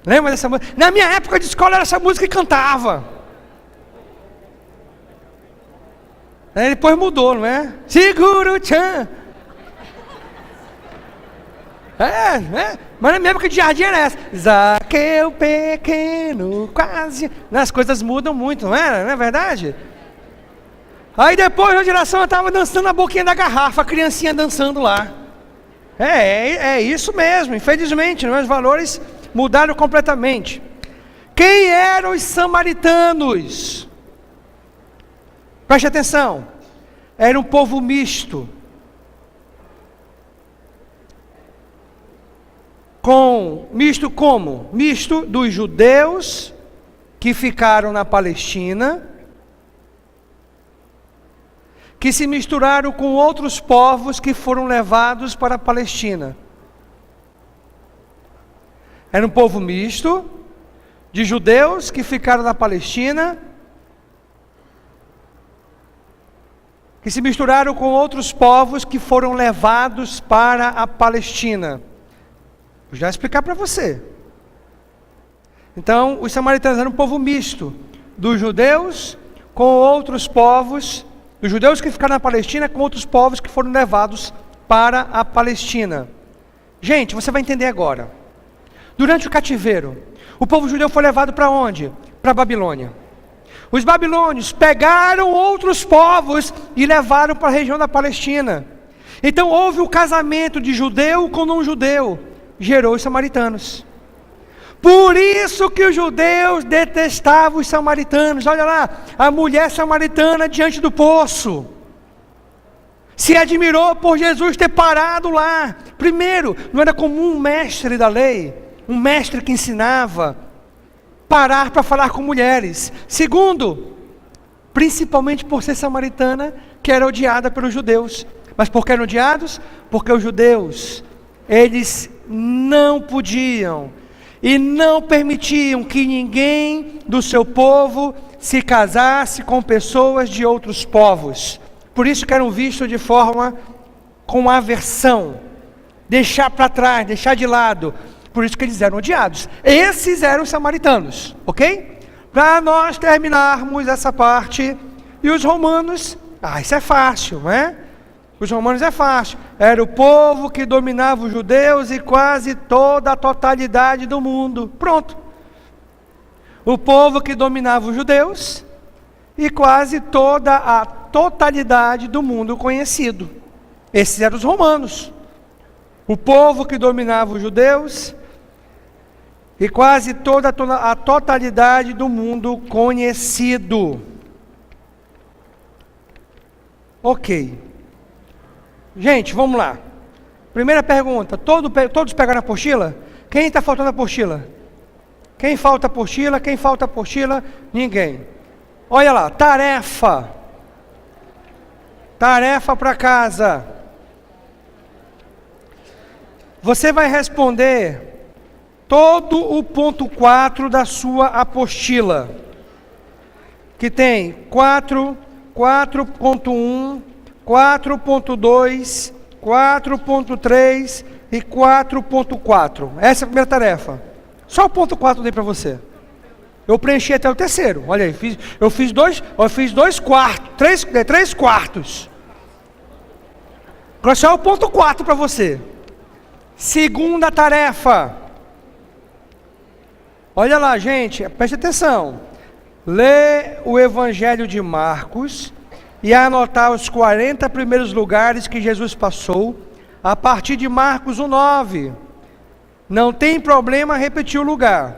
Lembra dessa música? Na minha época de escola era essa música que cantava. Aí depois mudou, não é? Segura o tchan. Mas na minha época de jardim era essa. Zaqueu pequeno, quase. As coisas mudam muito, não é verdade? Aí depois, na geração, eu estava dançando na boquinha da garrafa, a criancinha dançando lá. É isso mesmo, infelizmente, os valores mudaram completamente. Quem eram os samaritanos? Preste atenção, era um povo misto. Misto como? Misto dos judeus que ficaram na Palestina, que se misturaram com outros povos que foram levados para a Palestina. Era um povo misto de judeus que ficaram na Palestina, que se misturaram com outros povos que foram levados para a Palestina. Vou já explicar para você. Então, os samaritanos eram um povo misto, dos judeus com outros povos Os judeus que ficaram na Palestina com outros povos que foram levados para a Palestina. Gente, você vai entender agora. Durante o cativeiro, o povo judeu foi levado para onde? Para a Babilônia. Os babilônios pegaram outros povos e levaram para a região da Palestina. Então houve o casamento de judeu com não judeu, gerou os samaritanos. Por isso que os judeus detestavam os samaritanos. Olha lá, a mulher samaritana diante do poço se admirou por Jesus ter parado lá. Primeiro, não era comum um mestre da lei, um mestre que ensinava, parar para falar com mulheres. Segundo, principalmente por ser samaritana, que era odiada pelos judeus. Mas por que eram odiados? Porque os judeus, eles não podiam e não permitiam que ninguém do seu povo se casasse com pessoas de outros povos. Por isso que eram vistos de forma com aversão, deixar para trás, deixar de lado. Por isso que eles eram odiados. Esses eram os samaritanos, ok? Para nós terminarmos essa parte. E os romanos, isso é fácil, não é? Os romanos é fácil. Era o povo que dominava os judeus e quase toda a totalidade do mundo. Pronto. O povo que dominava os judeus e quase toda a totalidade do mundo conhecido. Esses eram os romanos. O povo que dominava os judeus e quase toda a totalidade do mundo conhecido. Ok. Gente, vamos lá. Primeira pergunta, todos pegaram a apostila? Quem está faltando a apostila? Quem falta a apostila? Quem falta a apostila? Ninguém. Olha lá, tarefa. Tarefa para casa. Você vai responder todo o ponto 4 da sua apostila, que tem 4, 4.1, 4.2, 4.3 e 4.4. Essa é a primeira tarefa. Só o ponto 4 dei para você. Eu preenchi até o terceiro. Olha aí, eu fiz 2 quartos, 3 quartos. Agora só o ponto 4 para você. Segunda tarefa. Olha lá, gente, preste atenção. Lê o Evangelho de Marcos e anotar os 40 primeiros lugares que Jesus passou, a partir de Marcos 1:9. Não tem problema repetir o lugar.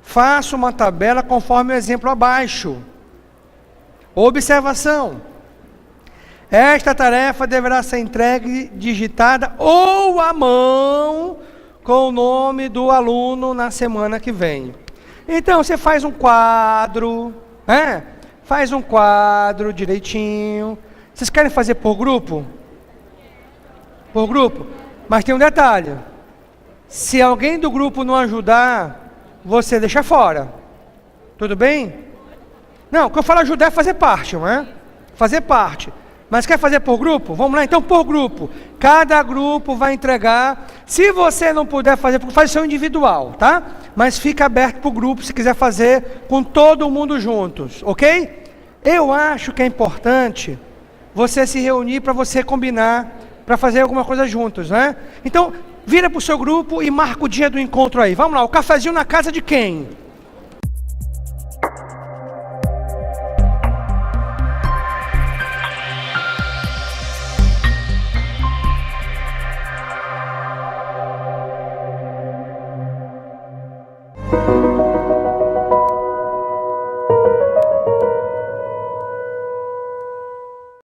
Faça uma tabela conforme o exemplo abaixo. Observação. Esta tarefa deverá ser entregue digitada ou à mão com o nome do aluno na semana que vem. Então você faz um quadro, faz um quadro direitinho. Vocês querem fazer por grupo? Por grupo? Mas tem um detalhe. Se alguém do grupo não ajudar, você deixa fora. Tudo bem? Não, quando eu falo ajudar é fazer parte, não é? Fazer parte. Mas quer fazer por grupo? Vamos lá então, por grupo. Cada grupo vai entregar. Se você não puder fazer, faz seu individual, tá? Mas fica aberto para o grupo se quiser fazer com todo mundo juntos, ok? Eu acho que é importante você se reunir para você combinar, para fazer alguma coisa juntos, né? Então, vira para o seu grupo e marca o dia do encontro aí. Vamos lá, o cafezinho na casa de quem?